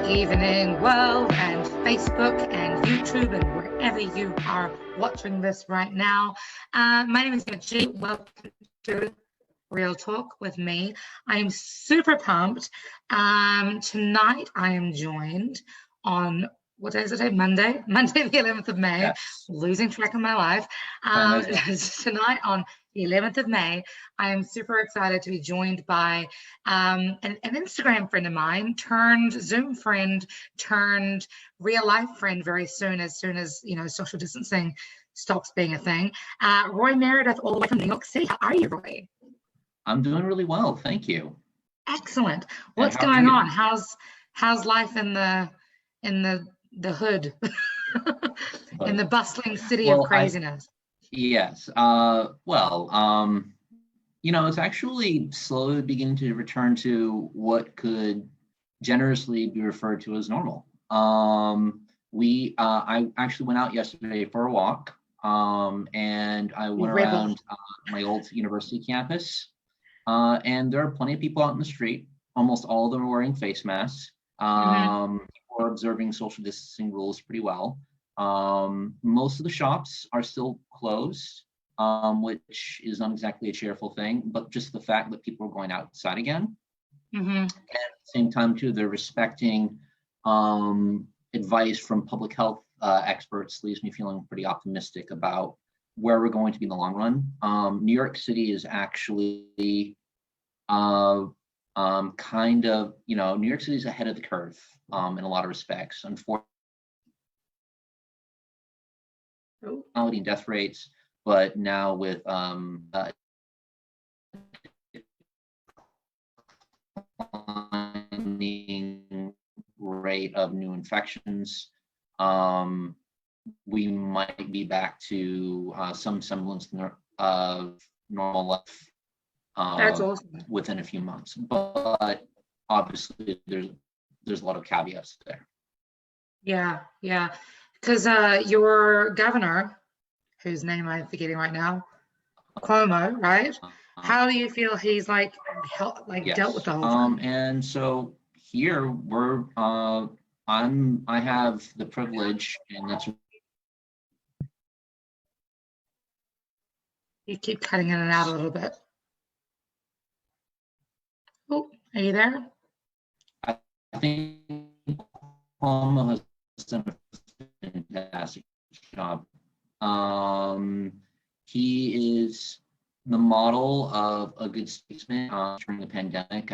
evening, world, and Facebook and YouTube and wherever you are watching this right now. My name is Edgy. Welcome to Real Talk with me. I am super pumped. Tonight I am joined on, what day is it? Monday the 11th of May. Yes. Losing track of my life. Tonight on the 11th of May, I am super excited to be joined by an Instagram friend of mine, turned Zoom friend, turned real life friend very soon as you know, social distancing stops being a thing. Roy Meredith, all the way from New York City. How are you, Roy? I'm doing really well, thank you. Excellent. What's going on? How's life in the hood, in the bustling city of craziness? Yes. You know, it's actually slowly beginning to return to what could generously be referred to as normal. I actually went out yesterday for a walk, and I went around my old university campus, and there are plenty of people out in the street. Almost all of them are wearing face masks. People are observing social distancing rules pretty well. Most of the shops are still closed, which is not exactly a cheerful thing, but just the fact that people are going outside again. And at the same time, too, they're respecting advice from public health experts leaves me feeling pretty optimistic about where we're going to be in the long run. New York City is actually kind of, you know, New York City is ahead of the curve in a lot of respects. Unfortunately, and death rates, but now with declining rate of new infections, we might be back to some semblance of normal life. That's awesome. Within a few months, but obviously there's a lot of caveats there. Yeah, because your governor, whose name I'm forgetting right now, Cuomo, right? How do you feel he's dealt with the whole thing? And so here we're I have the privilege, and that's. You keep cutting in and out a little bit. Oh, are you there? I think Cuomo has done a fantastic job. He is the model of a good statesman during the pandemic.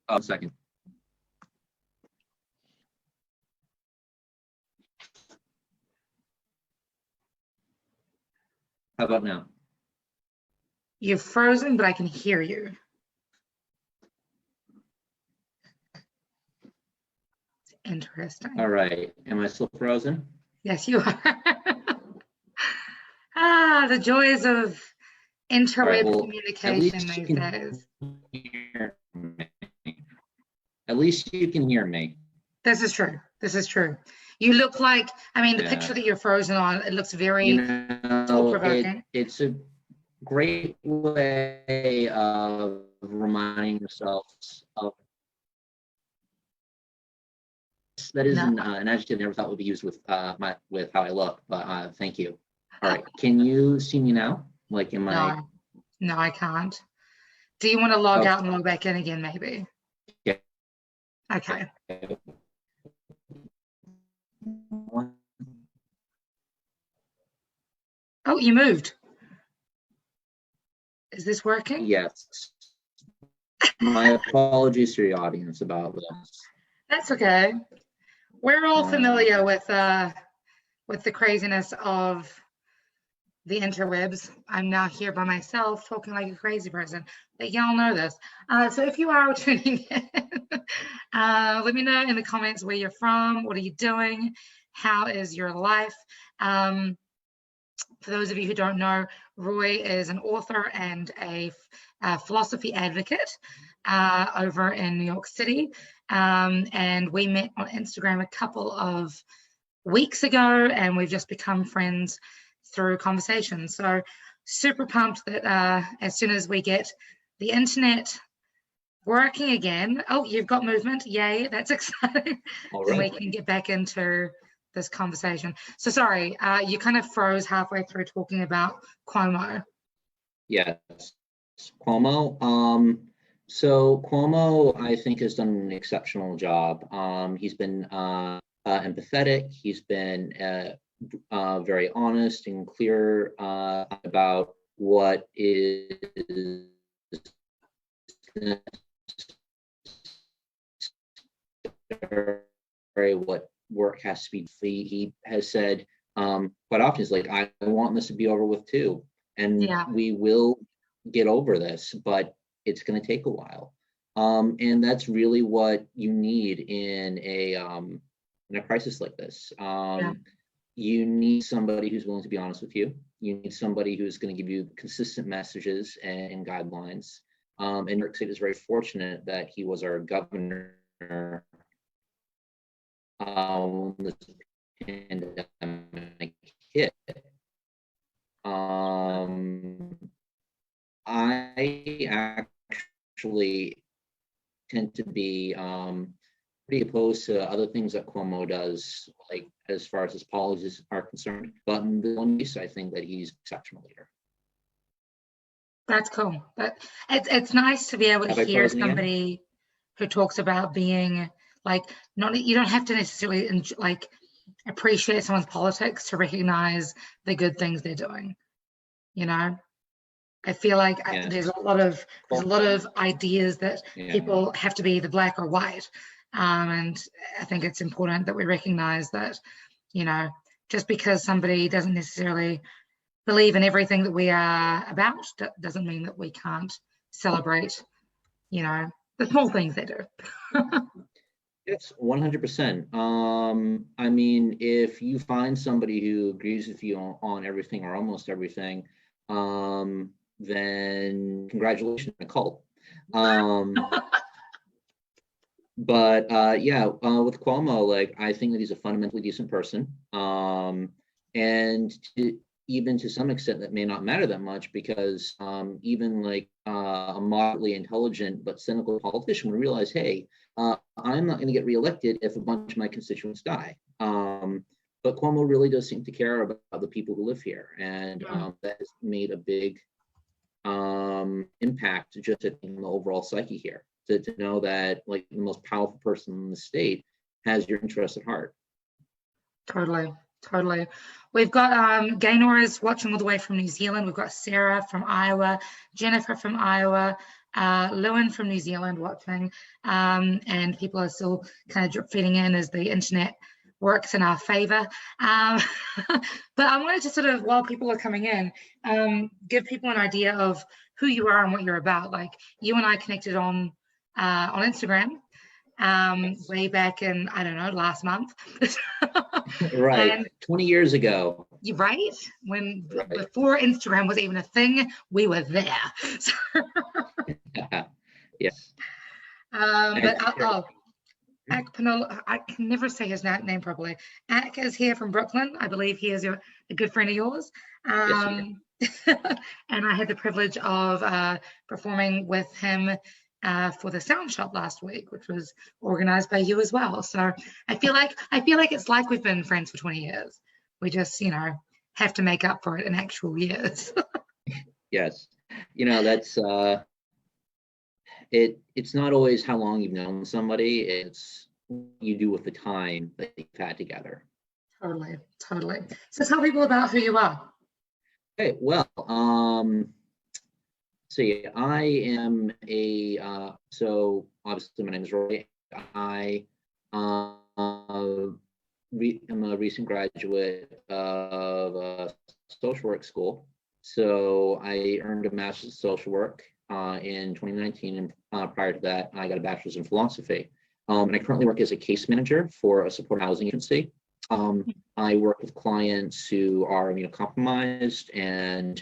A second. How about now? You're frozen, but I can hear you. It's interesting. All right. Am I still frozen? Yes, you are. The joys of interweb communication these days. At least you can hear me. This is true. You look like, the picture that you're frozen on, it looks very thought-provoking. It's a great way of reminding yourselves of. That is an adjective I never thought would be used with how I look, but thank you. All right, can you see me now? Like, am I? No, I can't. Do you want to log out and log back in again, maybe? Yeah. Okay. Oh, you moved. Is this working? Yes. My apologies to your audience about this. That's okay. We're all familiar with the craziness of the interwebs. I'm now here by myself talking like a crazy person, but y'all know this. So if you are tuning in, let me know in the comments where you're from, what are you doing, how is your life? For those of you who don't know, Roy is an author and a philosophy advocate over in New York City. And we met on Instagram a couple of weeks ago, and we've just become friends through conversations. So super pumped that as soon as we get the internet Working again. Oh, you've got movement. Yay, that's exciting. All Then we right. can get back into this conversation. So sorry, you kind of froze halfway through talking about Cuomo. Yes. Cuomo. So Cuomo, I think, has done an exceptional job. He's been empathetic. He's been very honest and clear about what is necessary, what work has to be. He has said quite often, he's like, I want this to be over with too, and Yeah. we will get over this, but it's going to take a while. And that's really what you need in a crisis like this. Yeah. You need somebody who's willing to be honest with you. You need somebody who's going to give you consistent messages and guidelines. And New York State is very fortunate that he was our governor when this pandemic hit. I actually tend to be pretty opposed to other things that Cuomo does, like as far as his policies are concerned. But in the one case, I think that he's an exceptional leader. That's cool. But it's nice to be able to hear somebody who talks about being like, not, you don't have to necessarily like appreciate someone's politics to recognize the good things they're doing. You know, I feel like there's a lot of ideas that people have to be either black or white, and I think it's important that we recognize that, you know, just because somebody doesn't necessarily believe in everything that we are about doesn't mean that we can't celebrate, you know, the small things they do. It's 100%. I mean, if you find somebody who agrees with you on everything or almost everything, then congratulations, Nicole. But with Cuomo, like, I think that he's a fundamentally decent person. And even to some extent, that may not matter that much, because even like a moderately intelligent but cynical politician would realize, hey, I'm not going to get reelected if a bunch of my constituents die. But Cuomo really does seem to care about the people who live here, and that has made a big impact just in the overall psyche here. To know that, like, the most powerful person in the state has your interest at heart. Totally. We've got Gaynor is watching all the way from New Zealand. We've got Sarah from Iowa, Jennifer from Iowa, Lewin from New Zealand watching, and people are still kind of drip feeding in as the internet works in our favor. But I wanted to sort of, while people are coming in, give people an idea of who you are and what you're about. Like, you and I connected on Instagram way back in, I don't know, last month. Right. And 20 years ago. Right? Before Instagram was even a thing, we were there. Yes. I can never say his name properly. Ak is here from Brooklyn. I believe he is a good friend of yours. And I had the privilege of performing with him for the Sound Shop last week, which was organized by you as well. So I feel like it's like we've been friends for 20 years. We just, you know, have to make up for it in actual years. Yes. You know, that's it's not always how long you've known somebody, it's what you do with the time that you've had together. Totally. So tell people about who you are. Okay, well, see, I am so obviously my name is Roy. I am a recent graduate of social work school. So I earned a master's in social work in 2019, and prior to that, I got a bachelor's in philosophy. And I currently work as a case manager for a supported housing agency. I work with clients who are immunocompromised and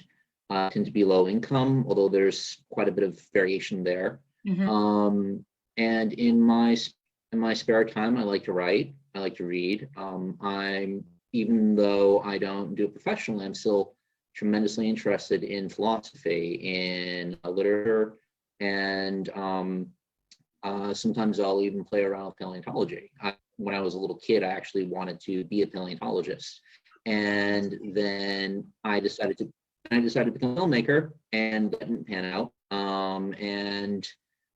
tend to be low income, although there's quite a bit of variation there. And in my spare time, I like to write. I like to read. Even though I don't do it professionally, I'm still tremendously interested in philosophy, in literature, and Sometimes I'll even play around with paleontology. When I was a little kid, I actually wanted to be a paleontologist. And then I decided to become a filmmaker, and that didn't pan out.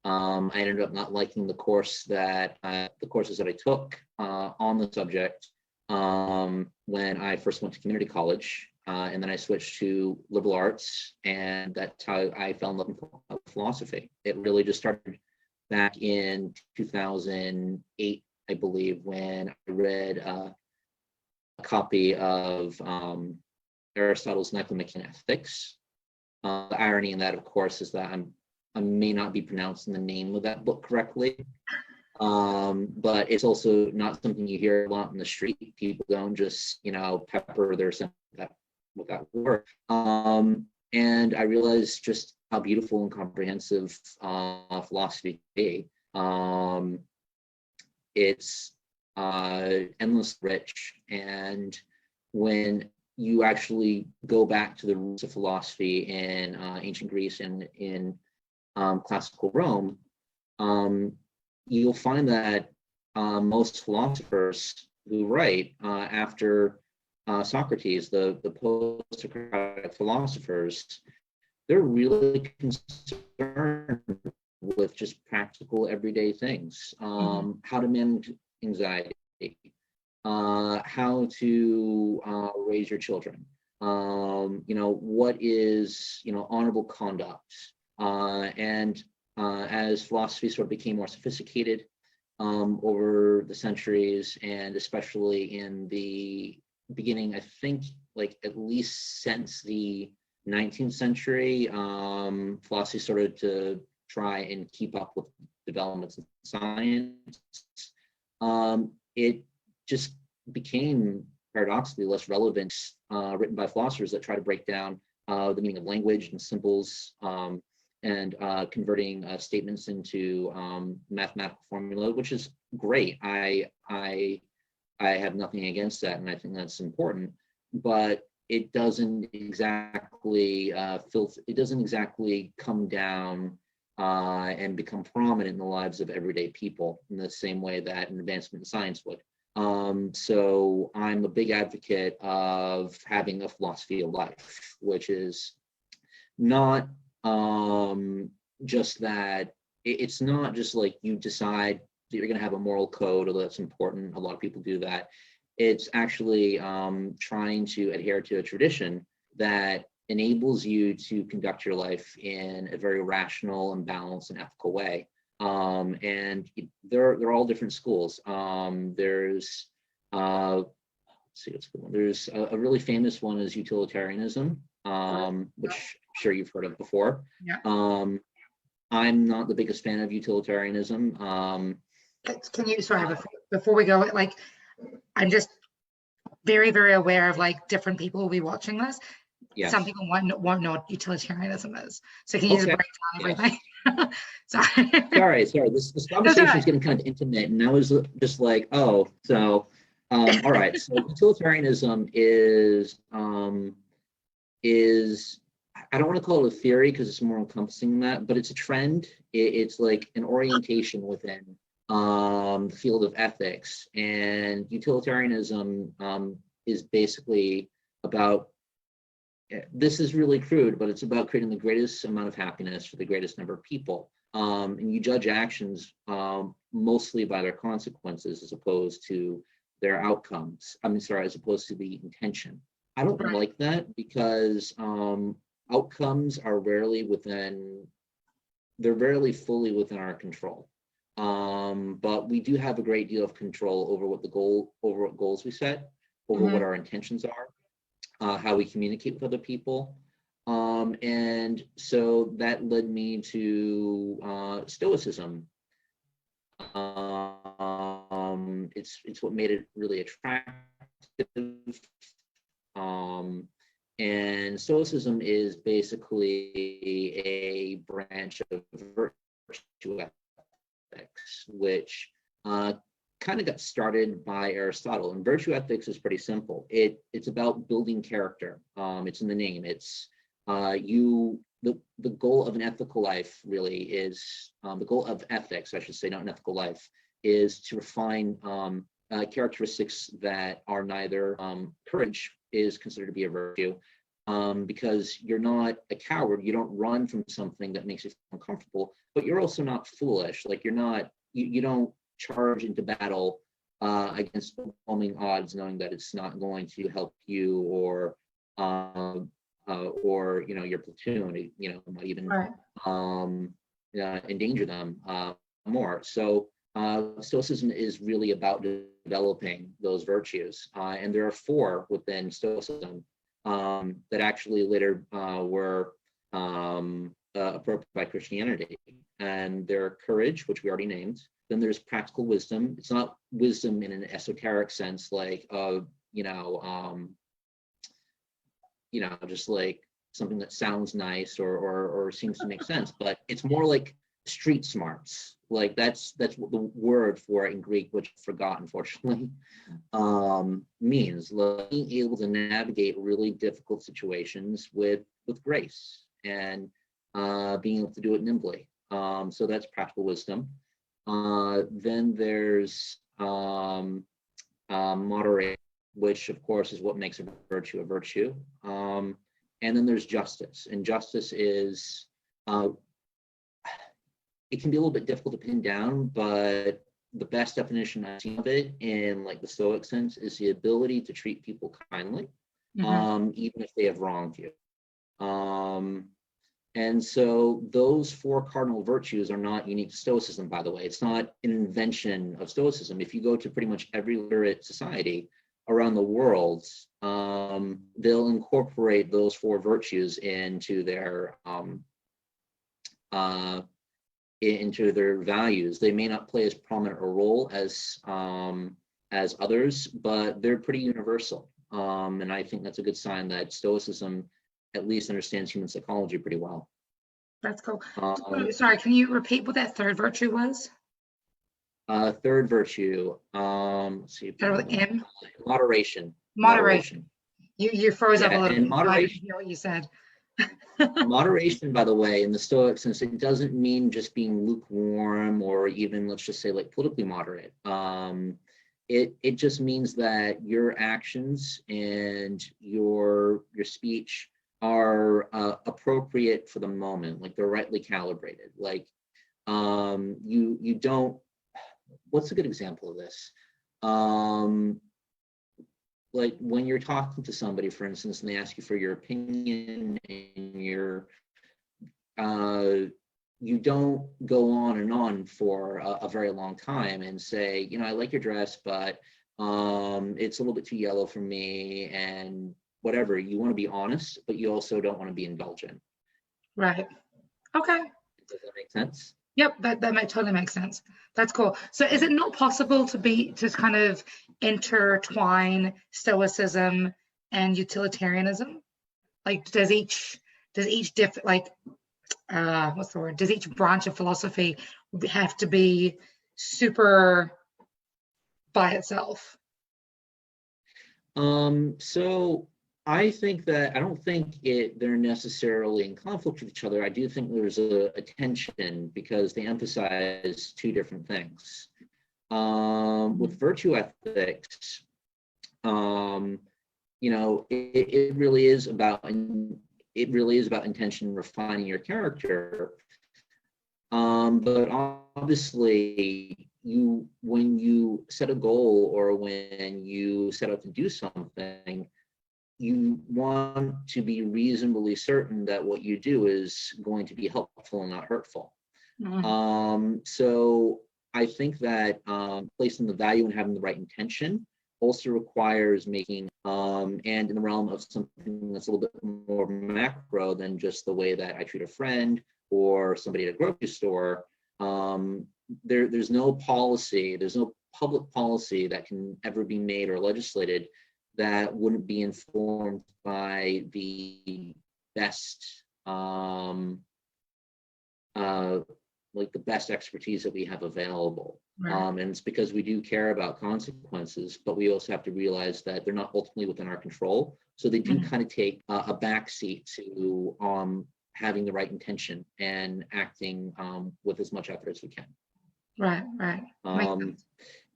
I ended up not liking the courses that I took on the subject when I first went to community college, and then I switched to liberal arts, and that's how I fell in love with philosophy. It really just started back in 2008, I believe, when I read a copy of Aristotle's Nicomachean Ethics. The irony in that, of course, is that I may not be pronouncing the name of that book correctly, but it's also not something you hear a lot in the street. People don't just, pepper their sense with that word. And I realized just how beautiful and comprehensive philosophy can be. It's endless rich, and when you actually go back to the roots of philosophy in ancient Greece and in classical Rome, you'll find that most philosophers who write after Socrates, the post-Socratic philosophers, they're really concerned with just practical everyday things, how to manage anxiety, how to raise your children, what is honorable conduct, and as philosophy sort of became more sophisticated over the centuries, and especially in the beginning, I think, like at least since the 19th century, philosophy started to try and keep up with developments in science. It just became paradoxically less relevant, written by philosophers that try to break down the meaning of language and symbols, and converting statements into mathematical formula, which is great. I have nothing against that, and I think that's important. But it doesn't exactly come down and become prominent in the lives of everyday people in the same way that an advancement in science would. So I'm a big advocate of having a philosophy of life, which is not just that. It's not just like you decide that you're going to have a moral code, although that's important. A lot of people do that. It's actually trying to adhere to a tradition that enables you to conduct your life in a very rational and balanced and ethical way. And they're all different schools. There's let's see what's the one. There's a really famous one is Utilitarianism, which I'm sure you've heard of before. Yeah. I'm not the biggest fan of utilitarianism. Can you, sorry, before we go, like, I'm just very, very aware of like different people will be watching this. Yes. Some people won't know what utilitarianism is. So can you just break down everything? Sorry. This conversation is getting kind of intimate, and I was just like, oh, so all right. So utilitarianism is I don't want to call it a theory because it's more encompassing than that, but it's a trend. It's like an orientation within the field of ethics, and utilitarianism is basically about, this is really crude, but it's about creating the greatest amount of happiness for the greatest number of people. And you judge actions mostly by their consequences as opposed to their outcomes. As opposed to the intention. I don't like that because outcomes are rarely fully within our control. But we do have a great deal of control over what goals we set, over what our intentions are, how we communicate with other people. And so that led me to Stoicism. It's what made it really attractive. And Stoicism is basically a branch of virtue ethics, which kind of got started by Aristotle. And virtue ethics is pretty simple. It's about building character. It's in the name. It's the goal of an ethical life really is, the goal of ethics, I should say, not an ethical life, is to refine characteristics that are neither, courage is considered to be a virtue, because you're not a coward. You don't run from something that makes you feel uncomfortable, but you're also not foolish. Like you don't charge into battle against overwhelming odds, knowing that it's not going to help you or your platoon. Might even endanger them more. So Stoicism is really about developing those virtues, and there are 4 within Stoicism that actually later were appropriated by Christianity. And there are courage, which we already named. Then there's practical wisdom. It's not wisdom in an esoteric sense, like just like something that sounds nice or seems to make sense, but it's more like street smarts. Like that's what the word for it in Greek, which I forgot unfortunately, means, like being able to navigate really difficult situations with grace and being able to do it nimbly. So that's practical wisdom. Then there's moderation, which of course is what makes a virtue a virtue. And then there's justice, and justice is it can be a little bit difficult to pin down, but the best definition I've seen of it in like the Stoic sense is the ability to treat people kindly, even if they have wronged you. And so those 4 cardinal virtues are not unique to Stoicism, by the way. It's not an invention of Stoicism. If you go to pretty much every literate society around the world, they'll incorporate those 4 virtues into their values. They may not play as prominent a role as others, but they're pretty universal. And I think that's a good sign that Stoicism at least understands human psychology pretty well. That's cool. Sorry, can you repeat what that 3rd virtue was? 3rd virtue, let's see. M? Moderation. You froze up a little bit. Moderation. I didn't hear what you said. Moderation, by the way, in the Stoic sense, it doesn't mean just being lukewarm or even, let's just say, like politically moderate. It just means that your actions and your speech are appropriate for the moment, like they're rightly calibrated. Like you don't. What's a good example of this? Like when you're talking to somebody, for instance, and they ask you for your opinion, and you don't go on and on for a very long time and say, I like your dress, but it's a little bit too yellow for me, and whatever. You want to be honest, but you also don't want to be indulgent. Right. Okay. Does that make sense? Yep, that totally makes sense. That's cool. So is it not possible to kind of intertwine Stoicism and Utilitarianism? Like does each different, like what's the word? Does each branch of philosophy have to be super by itself? So I think that I don't think they're necessarily in conflict with each other. I do think there's a tension because they emphasize 2 different things. With virtue ethics, it really is about intention, refining your character. But obviously, when you set a goal or when you set out to do something, you want to be reasonably certain that what you do is going to be helpful and not hurtful. So I think that placing the value in having the right intention also requires making, and in the realm of something that's a little bit more macro than just the way that I treat a friend or somebody at a grocery store, there's no policy, there's no public policy that can ever be made or legislated that wouldn't be informed by the best, like the best expertise that we have available. Right. And it's because we do care about consequences, but we also have to realize that they're not ultimately within our control. So they do kind of take a backseat to having the right intention and acting with as much effort as we can. Right.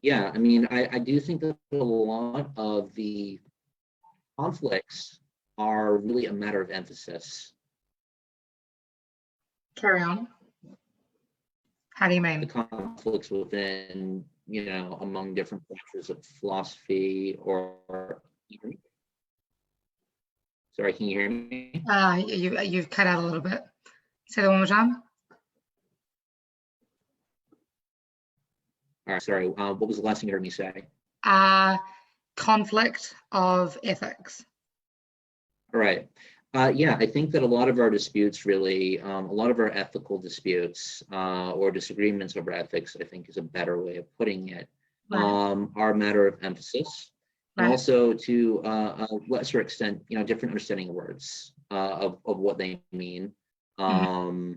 Yeah, I mean, I do think that a lot of the conflicts are really a matter of emphasis. Carry on. How do you mean? The conflicts within, among different branches of philosophy or. Sorry, can you hear me? You've cut out a little bit. Say that one more time. All right, sorry. What was the last thing you heard me say? Conflict of ethics. All right. Yeah, I think that a lot of our disputes really, a lot of our ethical disputes or disagreements over ethics, I think is a better way of putting it, are a matter of emphasis. And also to a lesser extent, different understanding of words, of what they mean. But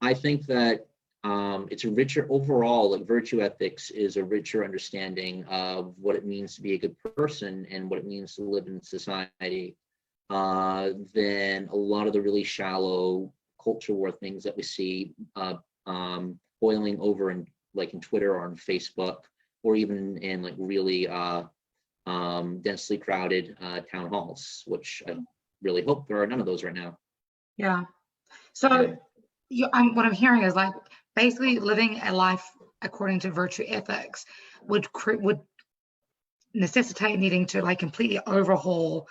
I think that it's a richer overall, like virtue ethics is a richer understanding of what it means to be a good person and what it means to live in society than a lot of the really shallow culture war things that we see boiling over in Twitter or on Facebook, or even in like really densely crowded town halls, which I really hope there are none of those right now. Yeah. So what I'm hearing is like basically living a life according to virtue ethics would necessitate needing to like completely overhaul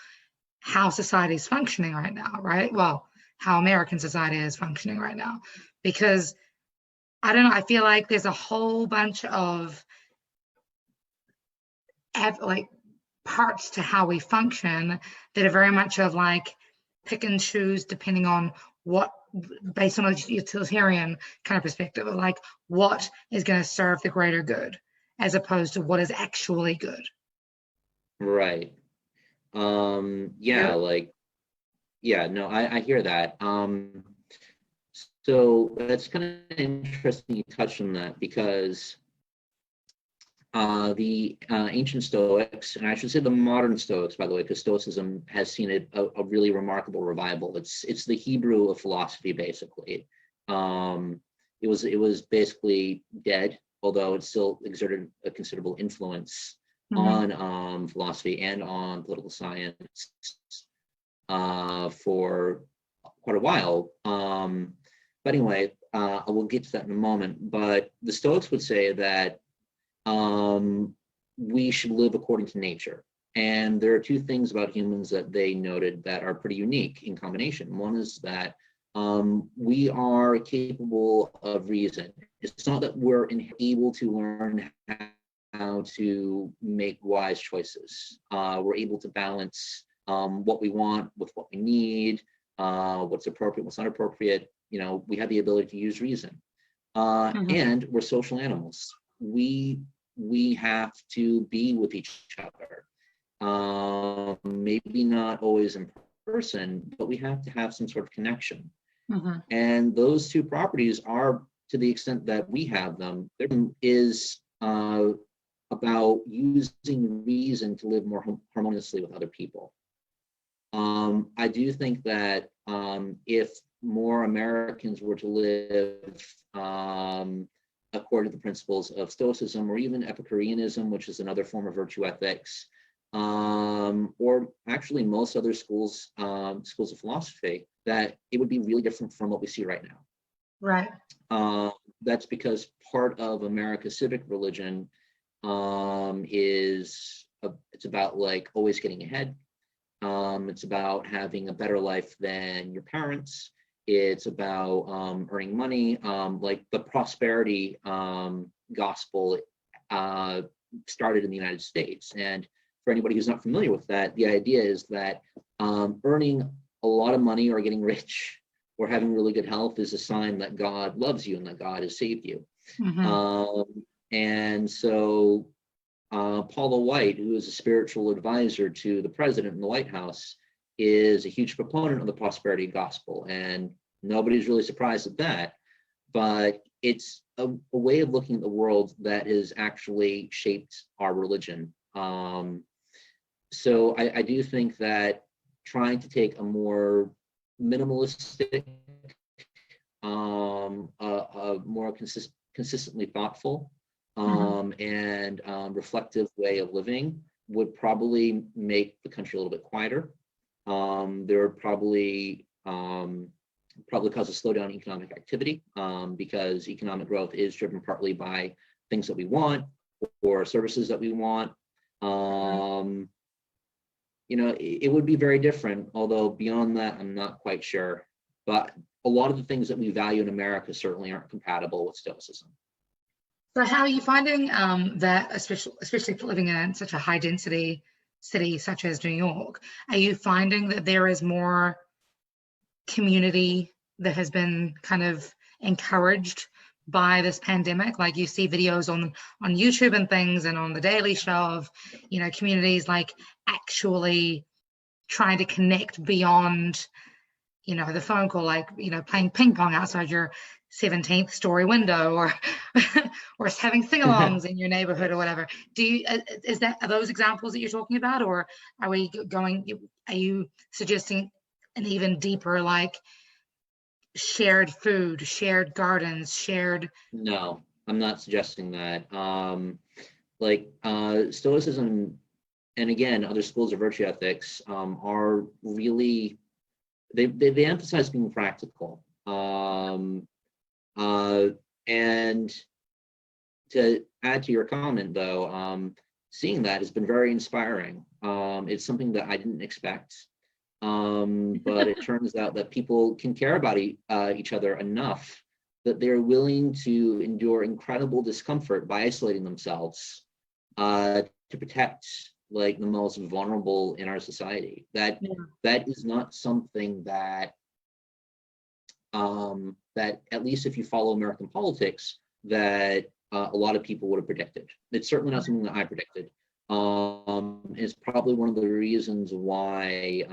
how society is functioning right now, right? Well, how American society is functioning right now, because I don't know, I feel like there's a whole bunch of parts to how we function that are very much of like pick and choose depending on what, based on a utilitarian kind of perspective of like what is going to serve the greater good as opposed to what is actually good. Right. I hear that. So that's kind of interesting you touched on that, because the ancient Stoics, and I should say the modern Stoics, by the way, because Stoicism has seen a really remarkable revival. It's the Hebrew of philosophy, basically. It was basically dead, although it still exerted a considerable influence on philosophy and on political science for quite a while. But anyway, I will get to that in a moment. But the Stoics would say that we should live according to nature. And there are two things about humans that they noted that are pretty unique in combination. One is that we are capable of reason. It's not that we're able to learn how to make wise choices. We're able to balance what we want with what we need, what's appropriate, what's not appropriate. We have the ability to use reason. And we're social animals. We have to be with each other. Maybe not always in person, but we have to have some sort of connection. And those two properties are, to the extent that we have them, there is about using reason to live more harmoniously with other people. I do think that if more Americans were to live according to the principles of Stoicism, or even Epicureanism, which is another form of virtue ethics, or actually most other schools of philosophy, that it would be really different from what we see right now. Right. That's because part of America's civic religion it's about like always getting ahead. It's about having a better life than your parents. It's about earning money. Like the prosperity gospel started in the United States. And for anybody who's not familiar with that, the idea is that earning a lot of money or getting rich or having really good health is a sign that God loves you and that God has saved you. And so Paula White, who is a spiritual advisor to the president in the White House, is a huge proponent of the prosperity gospel. And nobody's really surprised at that. But it's a way of looking at the world that has actually shaped our religion. So I do think that trying to take a more minimalistic, more consistently thoughtful, and reflective way of living would probably make the country a little bit quieter. There would probably cause a slowdown in economic activity, because economic growth is driven partly by things that we want or services that we want. You know, it would be very different, although beyond that, I'm not quite sure. But a lot of the things that we value in America certainly aren't compatible with Stoicism. So how are you finding that, especially living in such a high density city such as New York, are you finding that there is more community that has been kind of encouraged by this pandemic? Like you see videos on YouTube and things, and on the Daily Show of, you know, communities like actually trying to connect beyond, you know, the phone call, like, you know, playing ping pong outside your 17th story window, or or having sing-alongs in your neighborhood or whatever. Are those examples that you're talking about, or are you suggesting an even deeper, like, shared food, shared gardens, shared? No, I'm not suggesting that. Stoicism, and again, other schools of virtue ethics, are really, they emphasize being practical. And to add to your comment, though, seeing that has been very inspiring. It's something that I didn't expect, but it turns out that people can care about each other enough that they're willing to endure incredible discomfort by isolating themselves to protect, like, the most vulnerable in our society. That is not something that that, at least if you follow American politics, that a lot of people would have predicted. It's certainly not something that I predicted. It's probably one of the reasons why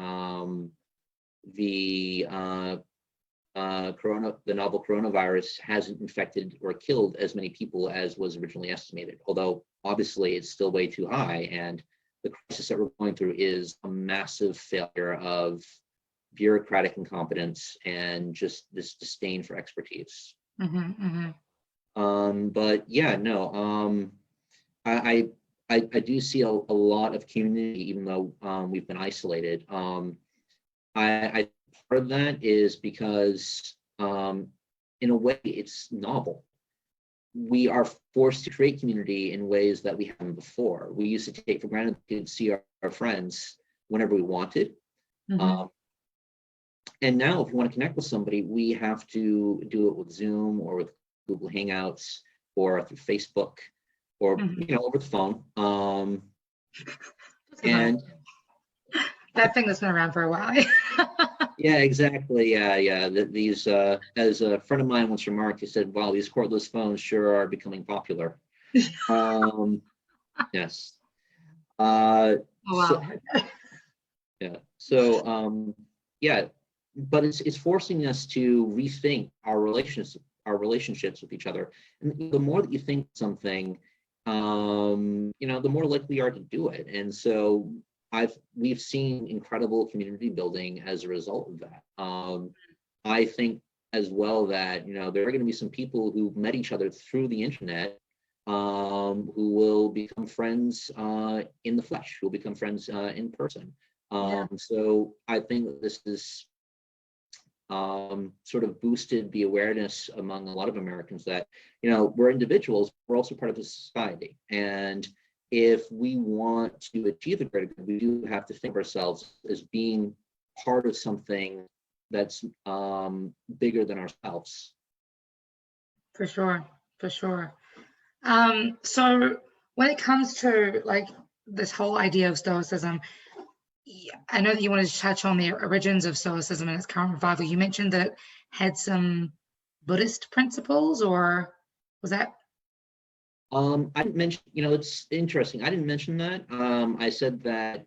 the novel coronavirus hasn't infected or killed as many people as was originally estimated. Although obviously it's still way too high, and the crisis that we're going through is a massive failure of bureaucratic incompetence and just this disdain for expertise. But yeah, no, I do see a lot of community, even though we've been isolated. I part of that is because, in a way, it's novel. We are forced to create community in ways that we haven't before. We used to take for granted we could see our friends whenever we wanted. And now, if we want to connect with somebody, we have to do it with Zoom or with Google Hangouts or through Facebook or over the phone. And that thing that's been around for a while. Yeah, exactly. Yeah. These, as a friend of mine once remarked, he said, "Wow, these cordless phones sure are becoming popular." Yes. Oh, wow. So, yeah. So, yeah, but it's forcing us to rethink our relationships with each other. And the more that you think something, the more likely you are to do it. And so we've seen incredible community building as a result of that. I think as well that, there are going to be some people who met each other through the internet, who will become friends in the flesh, who will become friends in person. So I think that this is sort of boosted the awareness among a lot of Americans that, we're individuals, we're also part of a society. And if we want to achieve a greater good, we do have to think of ourselves as being part of something that's bigger than ourselves. For sure. So when it comes to like this whole idea of Stoicism, I know that you wanted to touch on the origins of Stoicism and its current revival. You mentioned that it had some Buddhist principles, or was that? I didn't mention, it's interesting. I didn't mention that. I said that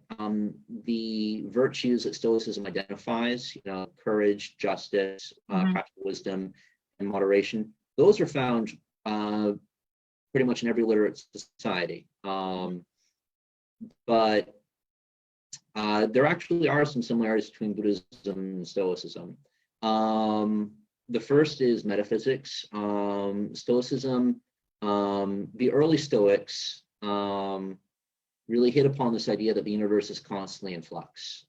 the virtues that Stoicism identifies, courage, justice, practical wisdom, and moderation, those are found pretty much in every literate society. But there actually are some similarities between Buddhism and Stoicism. The first is metaphysics. Stoicism, the early Stoics really hit upon this idea that the universe is constantly in flux.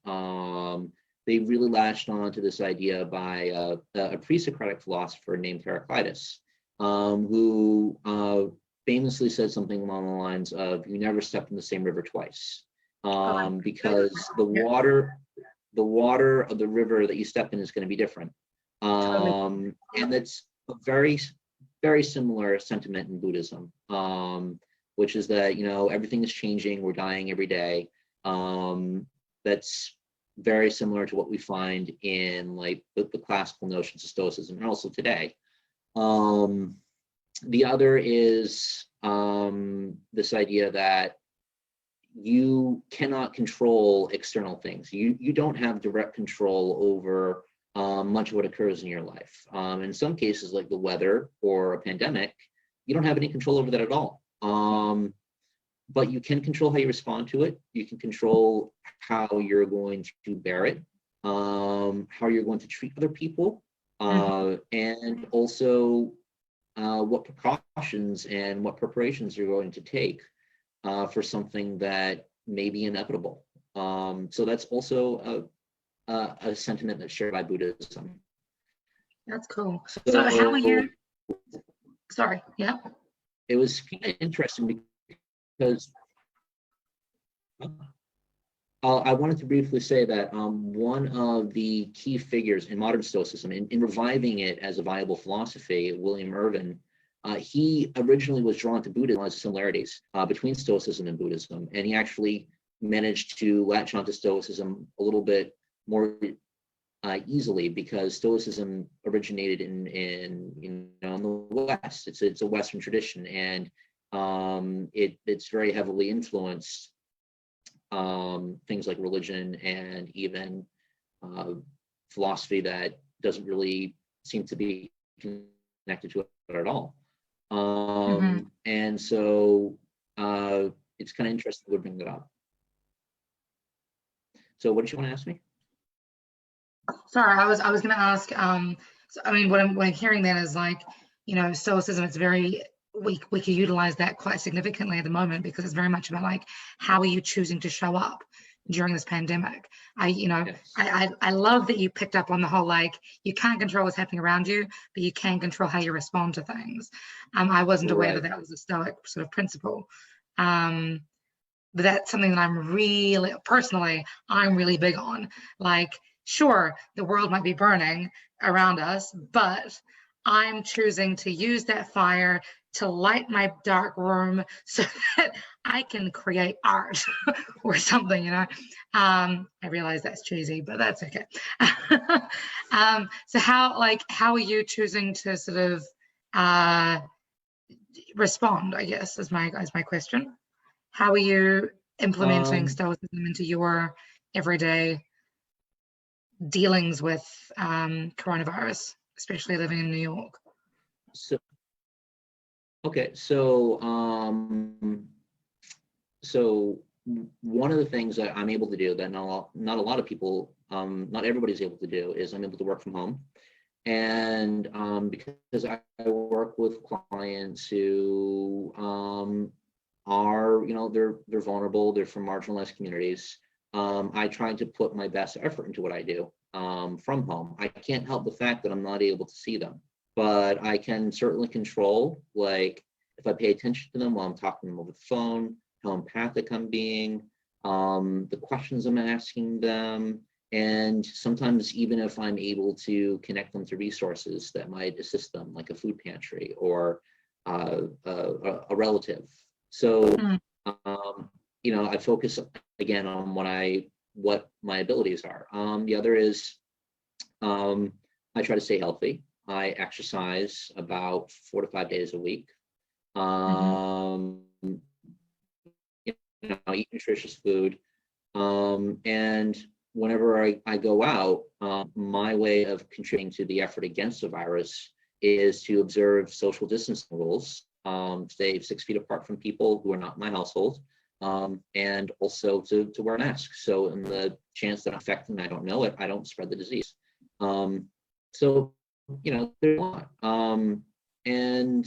They really latched on to this idea by a pre-Socratic philosopher named Heraclitus, who famously said something along the lines of, "You never step in the same river twice," because the water of the river that you step in is going to be different. And that's a very, very similar sentiment in Buddhism, which is that, everything is changing, we're dying every day. That's very similar to what we find in like the classical notions of Stoicism and also today. The other is this idea that you cannot control external things. You don't have direct control over much of what occurs in your life. In some cases, like the weather or a pandemic, you don't have any control over that at all. But you can control how you respond to it. You can control how you're going to bear it, how you're going to treat other people, and also what precautions and what preparations you're going to take for something that may be inevitable. So that's also a sentiment that's shared by Buddhism. That's cool. So how are you? Sorry, yeah. It was kind of interesting because I wanted to briefly say that one of the key figures in modern Stoicism, in reviving it as a viable philosophy, William Irvin, he originally was drawn to Buddhism as similarities between Stoicism and Buddhism, and he actually managed to latch onto Stoicism a little bit more easily because Stoicism originated in the West. It's a Western tradition, and it's very heavily influenced things like religion and even philosophy that doesn't really seem to be connected to it at all. And so it's kind of interesting to bring that up. So what did you want to ask me? Sorry, I was going to ask. So, I mean, what I'm hearing then is like, Stoicism. It's very we could utilize that quite significantly at the moment because it's very much about like how are you choosing to show up during this pandemic. Yes. I love that you picked up on the whole like you can't control what's happening around you, but you can control how you respond to things. I wasn't aware that was a Stoic sort of principle. But that's something that I'm really big on. Like, sure, the world might be burning around us, but I'm choosing to use that fire to light my dark room so that I can create art or something, I realize that's cheesy, but that's okay. So how are you choosing to sort of respond, I guess, is my question. How are you implementing Stoicism into your everyday dealings with coronavirus, especially living in New York? So one of the things that I'm able to do that not a lot of people, not everybody's able to do, is I'm able to work from home. And because I work with clients who are, they're vulnerable, they're from marginalized communities. I try to put my best effort into what I do from home. I can't help the fact that I'm not able to see them, but I can certainly control, like, if I pay attention to them while I'm talking to them over the phone, how empathic I'm being, the questions I'm asking them, and sometimes even if I'm able to connect them to resources that might assist them, like a food pantry or a relative. So, I focus again on what my abilities are. The other is I try to stay healthy. I exercise about 4 to 5 days a week. Eat nutritious food. And whenever I go out, my way of contributing to the effort against the virus is to observe social distancing rules, stay 6 feet apart from people who are not in my household, and also to wear a mask. So in the chance that I'm infecting, I don't know it, I don't spread the disease. So, you know, there's a lot. And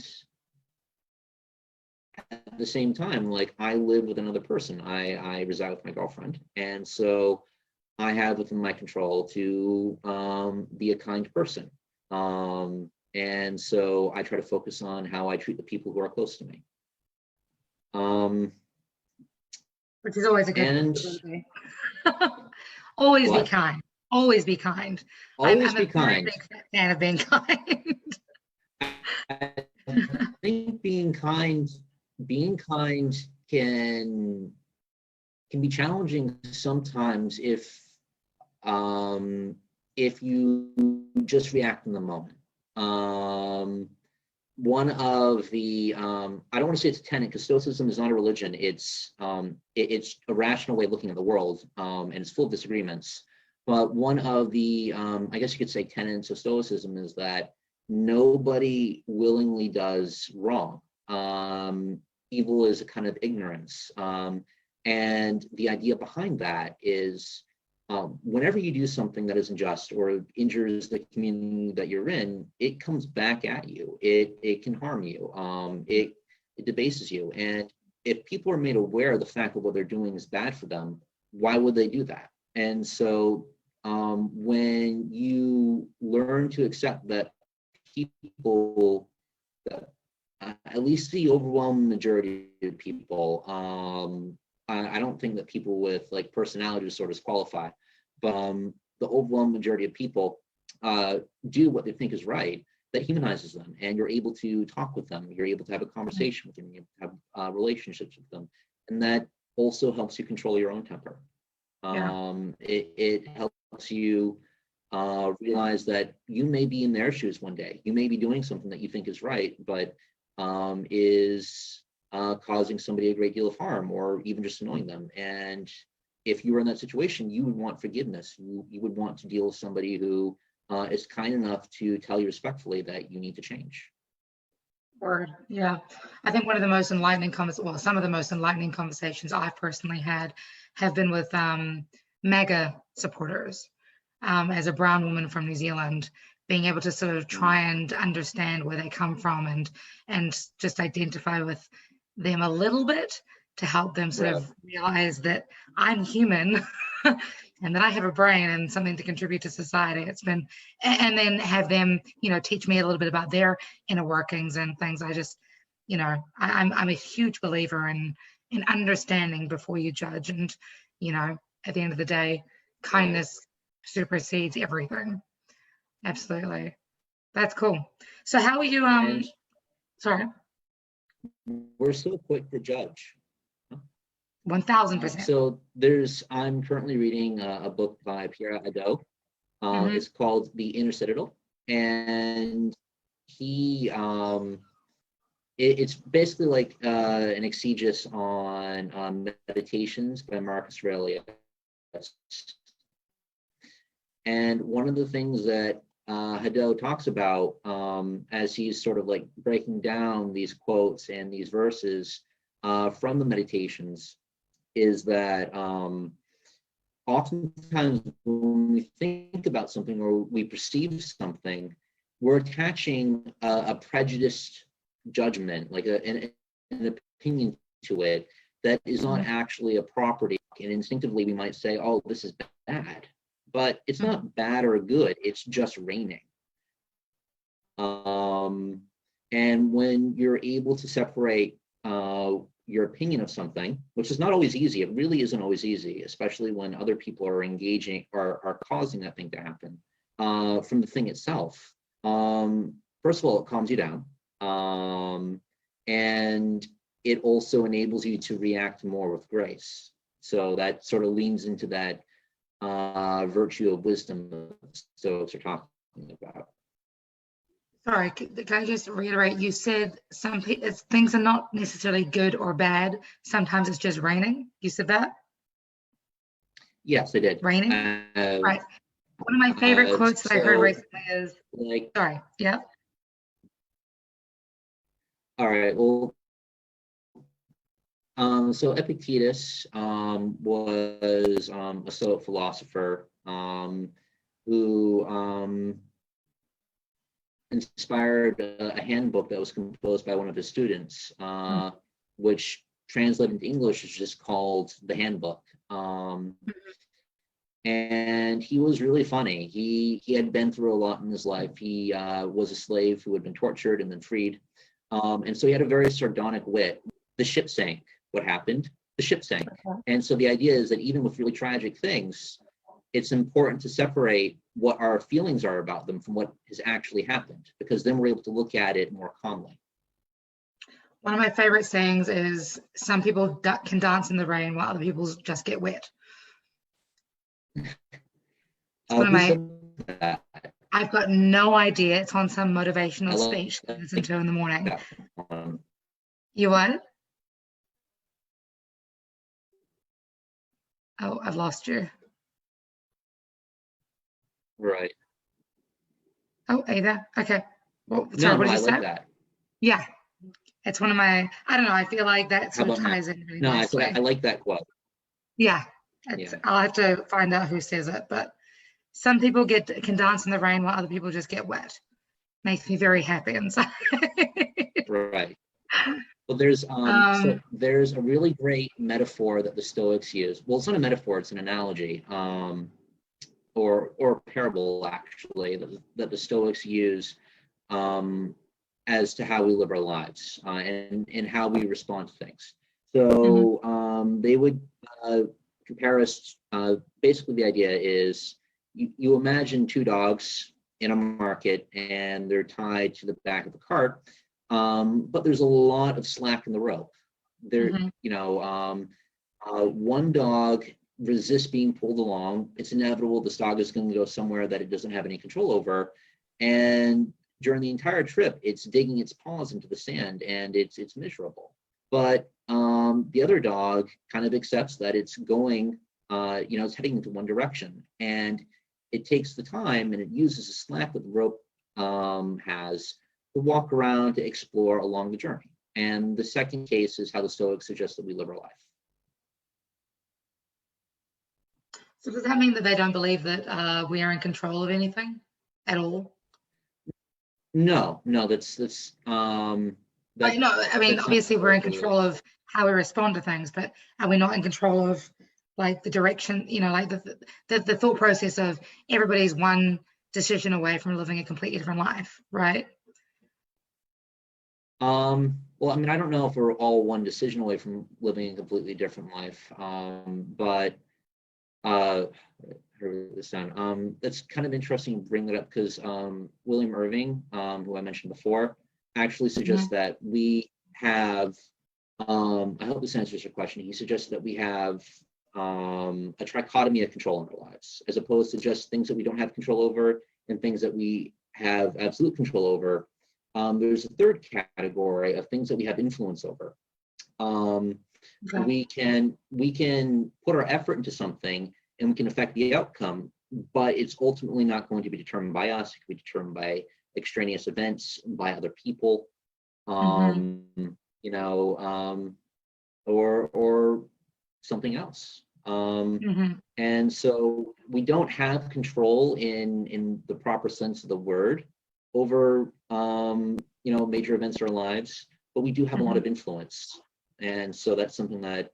at the same time, like, I live with another person. I reside with my girlfriend. And so I have within my control to be a kind person. And so I try to focus on how I treat the people who are close to me. Which is always a good thing. Always be kind. Always be kind. Always I'm be kind. I'm a big fan of being kind. I think being kind can be challenging sometimes if you just react in the moment. One of the I don't want to say it's a tenet, because Stoicism is not a religion. It's it's a rational way of looking at the world, and it's full of disagreements. But one of the I guess you could say tenets of Stoicism is that nobody willingly does wrong. Evil is a kind of ignorance, and the idea behind that is, whenever you do something that is unjust or injures the community that you're in, it comes back at you. It can harm you. It debases you. And if people are made aware of the fact that what they're doing is bad for them, why would they do that? And so when you learn to accept that people, at least the overwhelming majority of people, I don't think that people with like personality disorders qualify, but the overwhelming majority of people do what they think is right, that humanizes them, and you're able to talk with them, you're able to have a conversation with them, you have relationships with them, and that also helps you control your own temper. It helps you realize that you may be in their shoes one day. You may be doing something that you think is right, but is causing somebody a great deal of harm, or even just annoying them. And if you were in that situation, you would want forgiveness. You would want to deal with somebody who is kind enough to tell you respectfully that you need to change. Word. Yeah. I think one of the most enlightening some of the most enlightening conversations I've personally had have been with MAGA supporters. As a brown woman from New Zealand, being able to sort of try and understand where they come from and just identify with them a little bit to help them sort of realize that I'm human and that I have a brain and something to contribute to society. It's been, and then have them, you know, teach me a little bit about their inner workings and things. I just, you know, I'm a huge believer in understanding before you judge. And, you know, at the end of the day, kindness supersedes everything. Absolutely. That's cool. So how are you, sorry? We're so quick to judge. 1000%. So I'm currently reading a book by Pierre Hadot. It's called The Inner Citadel. And he, it's basically like an exegesis on meditations by Marcus Aurelius. And one of the things that Hadot talks about as he's sort of like breaking down these quotes and these verses from the meditations is that oftentimes when we think about something or we perceive something, we're attaching a prejudiced judgment, like an opinion to it that is not actually a property. And instinctively we might say, oh, this is bad. But it's not bad or good, it's just raining. And when you're able to separate your opinion of something, which is not always easy, it really isn't always easy, especially when other people are engaging or are causing that thing to happen, from the thing itself. First of all, it calms you down. And it also enables you to react more with grace. So that sort of leans into that virtue of wisdom that Stoics are talking about. Sorry, can I just reiterate? You said things are not necessarily good or bad. Sometimes it's just raining. You said that? Yes, I did. Raining? Right. One of my favorite quotes that I heard recently is, sorry, yeah. All right, well, So Epictetus was a Stoic philosopher who inspired a handbook that was composed by one of his students, which translated into English is just called The Handbook. And he was really funny. He had been through a lot in his life. He was a slave who had been tortured and then freed. And so he had a very sardonic wit. The ship sank. What happened? The ship sank. And so the idea is that even with really tragic things, it's important to separate what our feelings are about them from what has actually happened, because then we're able to look at it more calmly. One of my favorite sayings is, some people can dance in the rain while other people just get wet. I've got no idea. It's on some motivational speech to listen to in the morning. You what? Oh, I've lost you. Right. Oh, are you there? Okay. Well, sorry, what did you say? I like that. Yeah. It's one of my, I don't know, I feel like that sort of ties in really nicely. I like that quote. Yeah. I'll have to find out who says it, but some people can dance in the rain while other people just get wet. Makes me very happy inside. Right. Well, so there's a really great metaphor that the Stoics use. Well, it's not a metaphor; it's an analogy, or a parable actually that the Stoics use as to how we live our lives and how we respond to things. So they would compare us. Basically, the idea is you imagine two dogs in a market and they're tied to the back of the cart. But there's a lot of slack in the rope. One dog resists being pulled along. It's inevitable this dog is going to go somewhere that it doesn't have any control over. And during the entire trip, it's digging its paws into the sand and it's miserable. But the other dog kind of accepts that it's going, it's heading into one direction. And it takes the time and it uses the slack that the rope has to walk around, to explore along the journey. And the second case is how the Stoics suggest that we live our life. So does that mean that they don't believe that we are in control of anything at all? No, that's obviously we're in control of how we respond to things, but are we not in control of like the direction, like the thought process of everybody's one decision away from living a completely different life, right? Well, I don't know if we're all one decision away from living a completely different life, but that's kind of interesting to bring that up because William Irving, who I mentioned before, actually suggests that we have, I hope this answers your question, he suggests that we have a trichotomy of control in our lives, as opposed to just things that we don't have control over and things that we have absolute control over. There's a third category of things that we have influence over. We can put our effort into something and we can affect the outcome, but it's ultimately not going to be determined by us. It can be determined by extraneous events, by other people, or something else. And so we don't have control in the proper sense of the word over major events in our lives, but we do have a lot of influence, and so that's something that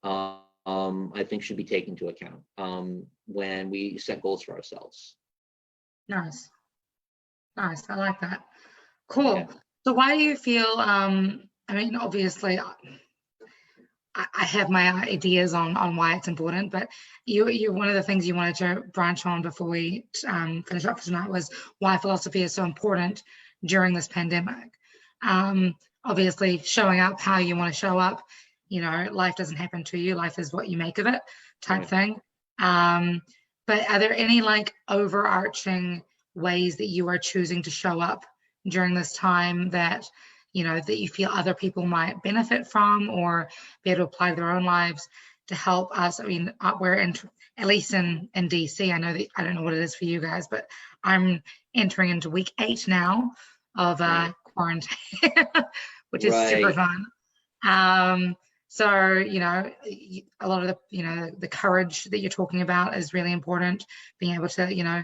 I think should be taken into account when we set goals for ourselves. Nice, I like that. Cool. Yeah. So why do you feel? Obviously, I have my ideas on why it's important, but you one of the things you wanted to branch on before we finish up for tonight was why philosophy is so important during this pandemic. Obviously, showing up how you want to show up. Life doesn't happen to you. Life is what you make of it, type thing. But are there any overarching ways that you are choosing to show up during this time that that you feel other people might benefit from or be able to apply to their own lives to help us? We're at least in DC. I know that I don't know what it is for you guys, but I'm entering into week 8 now of quarantine, which is super fun. So, you know, a lot of the, you know, the courage that you're talking about is really important. Being able to, you know,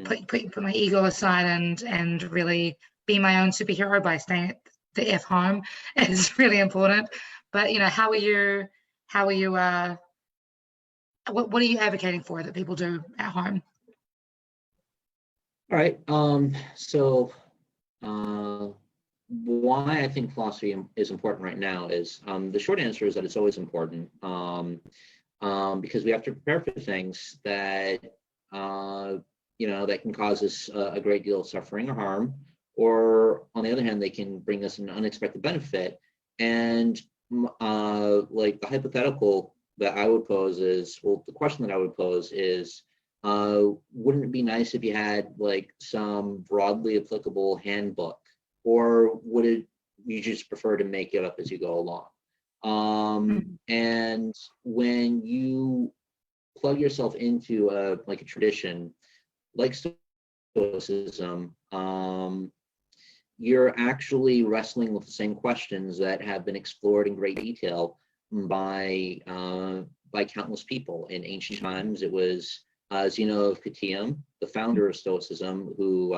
put my ego aside and really be my own superhero by staying at the F home is really important. But, you know, how are you, what are you advocating for that people do at home? All right. So why I think philosophy is important right now is the short answer is that it's always important because we have to prepare for things that you know, that can cause us a great deal of suffering or harm, or on the other hand, they can bring us an unexpected benefit. And like the hypothetical that I would pose is, well, the question that I would pose is, wouldn't it be nice if you had like some broadly applicable handbook, or would it you just prefer to make it up as you go along? And when you plug yourself into like a tradition like Stoicism, you're actually wrestling with the same questions that have been explored in great detail by countless people. In ancient times, it was Zeno of Citium, the founder of Stoicism, who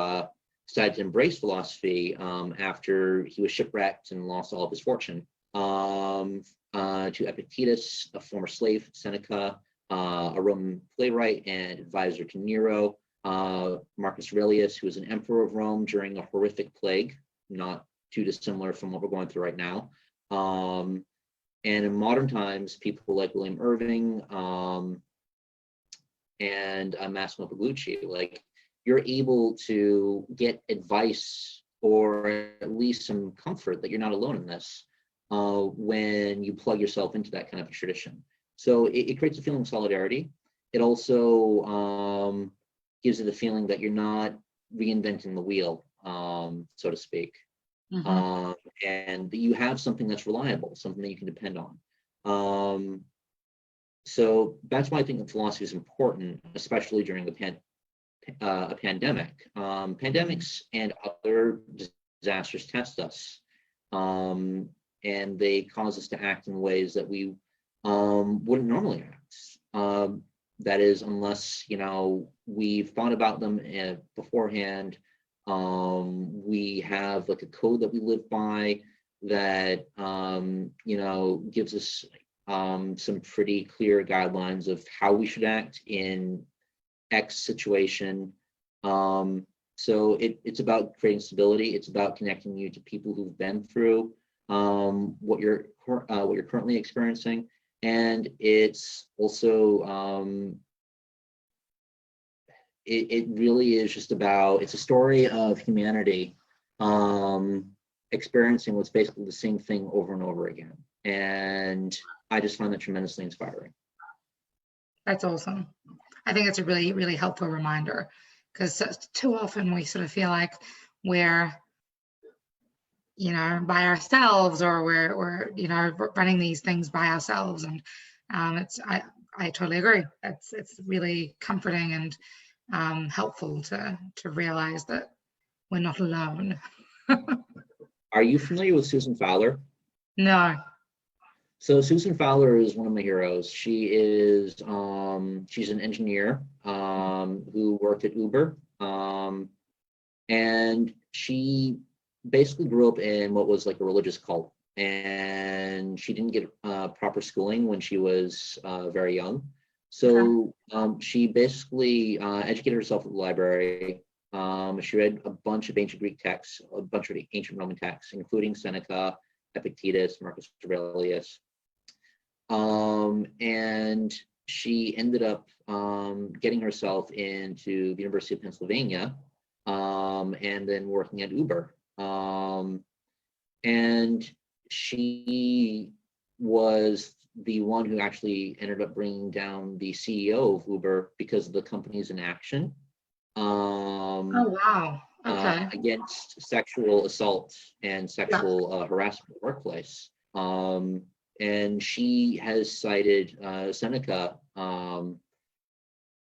decided to embrace philosophy after he was shipwrecked and lost all of his fortune. To Epictetus, a former slave, Seneca, a Roman playwright and advisor to Nero, Marcus Aurelius, who was an emperor of Rome during a horrific plague, not too dissimilar from what we're going through right now. And in modern times, people like William Irving and Massimo Piglucci, like, you're able to get advice or at least some comfort that you're not alone in this when you plug yourself into that kind of a tradition. So it creates a feeling of solidarity. It also gives you the feeling that you're not reinventing the wheel, so to speak. And that you have something that's reliable, something that you can depend on. So that's why I think that philosophy is important, especially during a pandemic. Pandemics and other disasters test us, and they cause us to act in ways that we wouldn't normally act. That is, unless, you know, we've thought about them beforehand. We have like a code that we live by that you know, gives us some pretty clear guidelines of how we should act in X situation. So it's about creating stability. It's about connecting you to people who've been through what you're currently experiencing, and it's also it really is just about, it's a story of humanity experiencing what's basically the same thing over and over again. And I just find that tremendously inspiring. That's awesome. I think it's a really, really helpful reminder, because too often we sort of feel like we're, you know, by ourselves, or we're you know, running these things by ourselves. And I totally agree. It's really comforting and helpful to realize that we're not alone. Are you familiar with Susan Fowler? No. So Susan Fowler is one of my heroes. She is she's an engineer who worked at Uber, and she basically grew up in what was like a religious cult, and she didn't get proper schooling when she was very young. So she basically educated herself at the library. She read a bunch of ancient Greek texts, a bunch of ancient Roman texts, including Seneca, Epictetus, Marcus Aurelius. And she ended up getting herself into the University of Pennsylvania, and then working at Uber. And she was the one who actually ended up bringing down the CEO of Uber because of the company's inaction. Oh, wow. Okay. Against sexual assault and sexual harassment in the workplace. And she has cited Seneca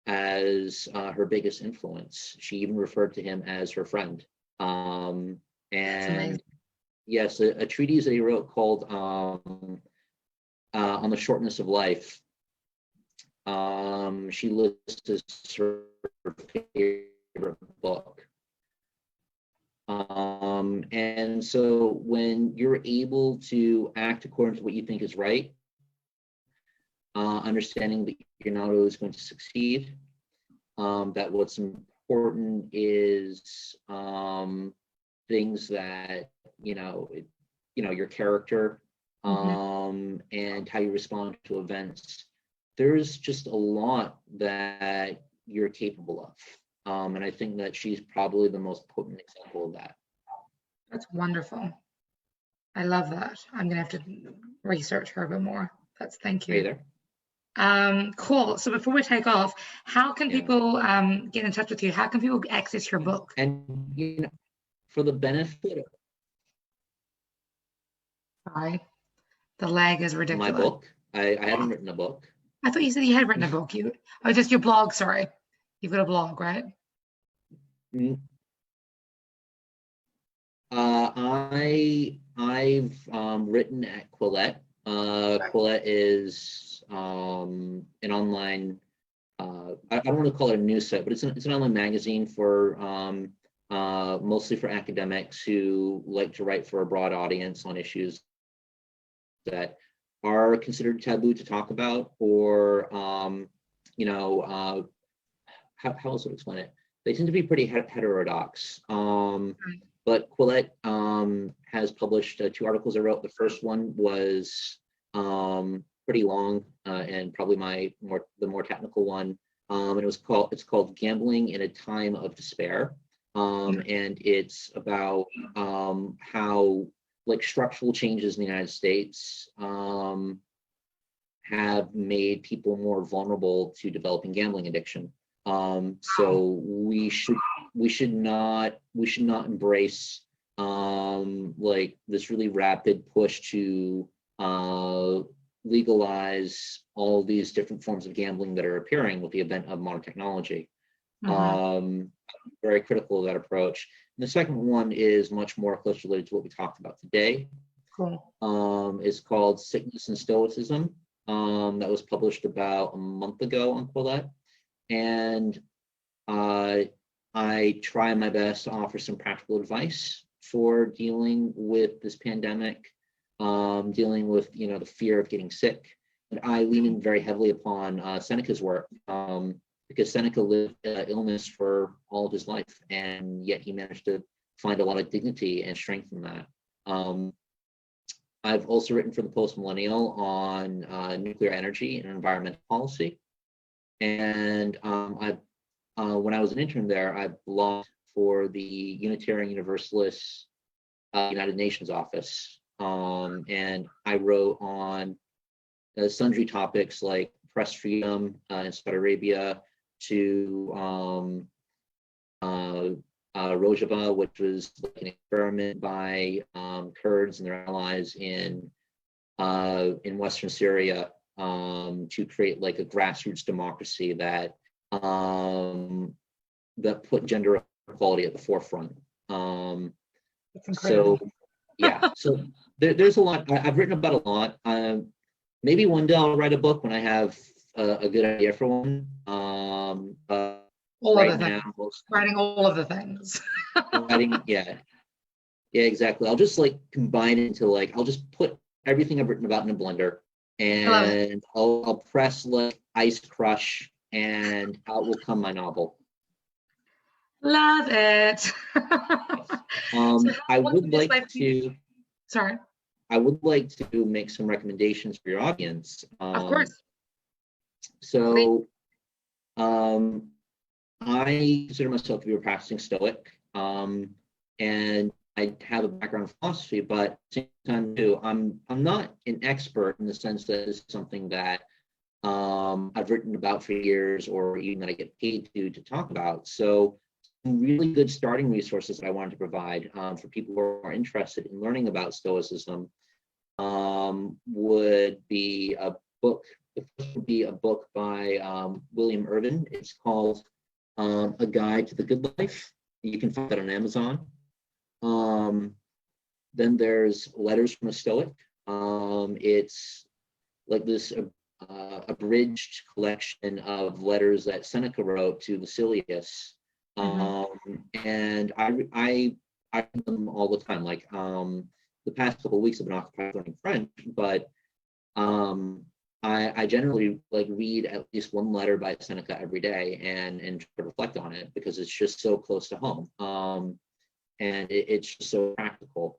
as her biggest influence. She even referred to him as her friend. And yes, a treatise that he wrote called on the shortness of life. She lists as her favorite book. And so when you're able to act according to what you think is right, understanding that you're not always going to succeed, that what's important is things that, your character, and how you respond to events. There's just a lot that you're capable of. And I think that she's probably the most potent example of that. That's wonderful. I love that. I'm gonna have to research her a bit more. Thank you. Hey there. Cool. So before we take off, how can people get in touch with you? How can people access your book? And for the benefit of Sorry, the lag is ridiculous. my book, I haven't written a book. I thought you said you had written a book. Just your blog. Sorry, you've got a blog, right? I've written at Quillette. Quillette is an online. I don't want to call it a news site, but it's an online magazine for mostly for academics who like to write for a broad audience on issues that are considered taboo to talk about, or how else would I explain it? They tend to be pretty heterodox. But Quillette has published 2 articles I wrote. The first one was pretty long and probably the more technical one. And it's called Gambling in a Time of Despair. And it's about how structural changes in the United States have made people more vulnerable to developing gambling addiction. So we should not embrace this really rapid push to legalize all these different forms of gambling that are appearing with the advent of modern technology. Very critical of that approach. And the second one is much more closely related to what we talked about today. Cool. It's called Sickness and Stoicism. That was published about a month ago on Quillette. And I try my best to offer some practical advice for dealing with this pandemic, dealing with the fear of getting sick. And I lean in very heavily upon Seneca's work, because Seneca lived illness for all of his life, and yet he managed to find a lot of dignity and strength in that. I've also written for the Post Millennial on nuclear energy and environmental policy. And when I was an intern there, I blogged for the Unitarian Universalist United Nations office. And I wrote on sundry topics like press freedom in Saudi Arabia, to Rojava, which was an experiment by Kurds and their allies in Western Syria to create a grassroots democracy that put gender equality at the forefront. So yeah, so there's a lot. I've written about a lot. Maybe one day I'll write a book when I have a good idea for one. Writing all of the things. Yeah, exactly. I'll just combine it into I'll just put everything I've written about in a blender, and I'll press ice crush, and out will come my novel. Love it. I would like to. Sorry. I would like to make some recommendations for your audience. Of course. So, I consider myself to be a practicing Stoic, and I have a background in philosophy, but at the same time too, I'm not an expert in the sense that it's something that I've written about for years, or even that I get paid to talk about. So, some really good starting resources that I wanted to provide for people who are interested in learning about Stoicism would be a book. The first would be a book by William Irvin. It's called A Guide to the Good Life. You can find that on Amazon. Then there's Letters from a Stoic. It's like this abridged collection of letters that Seneca wrote to Lucilius. And I read them all the time. Like the past couple of weeks I've been occupied learning French, but I generally like read at least one letter by Seneca every day and try to reflect on it, because it's just so close to home. And it's just so practical.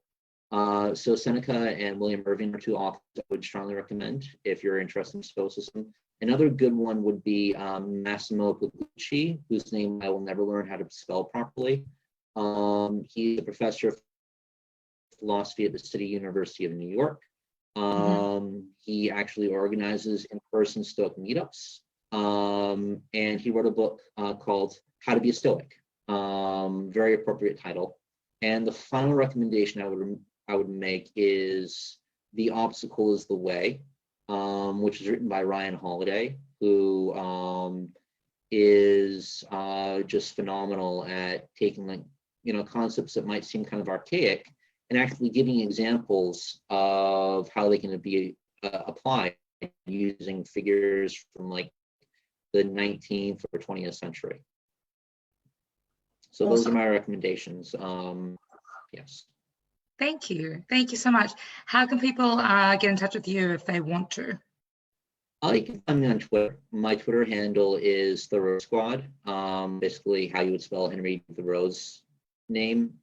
So Seneca and William Irving are two authors I would strongly recommend if you're interested in Stoicism. Another good one would be Massimo Pugliese, whose name I will never learn how to spell properly. He's a professor of philosophy at the City University of New York. He actually organizes in-person Stoic meetups. And he wrote a book called How to Be a Stoic. Very appropriate title. And the final recommendation I would make is The Obstacle is the Way, which is written by Ryan Holiday, who is just phenomenal at taking, like, concepts that might seem kind of archaic and actually giving examples of how they can be applied using figures from like the 19th or 20th century. So those are my recommendations. Yes. Thank you. Thank you so much. How can people get in touch with you if they want to? You can find me on Twitter. My Twitter handle is Thoreau Squad. Basically how you would spell Henry Thoreau's name.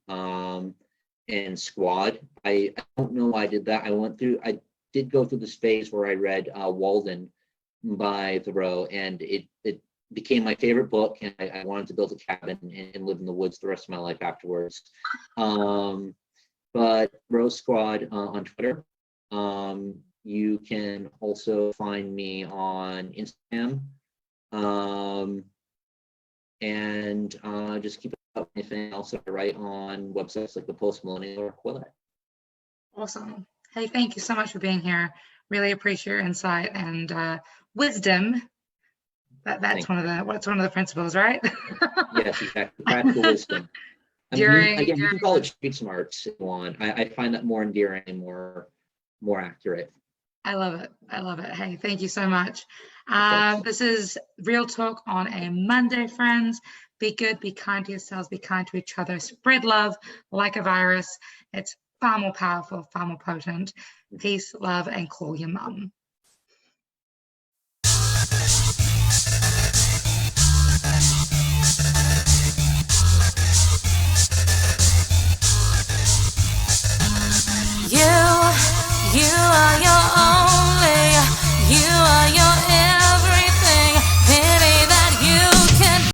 And Squad. I don't know why I did that. I did go through this phase where I read Walden by Thoreau, and it became my favorite book, and I wanted to build a cabin and live in the woods the rest of my life afterwards. But Rose Squad on Twitter. You can also find me on Instagram. And just keep up anything else that I write on websites like the Post Millennial or Quillette. Awesome. Hey, thank you so much for being here. Really appreciate your insight and wisdom. That's one of the principles, right? Yes, exactly. Practical wisdom. You can call it street smarts if you want. I find that more endearing and more accurate. I love it. I love it. Hey, thank you so much. This is Real Talk on a Monday, friends. Be good, be kind to yourselves, be kind to each other, spread love like a virus. It's far more powerful, far more potent. Peace, love, and call your mum.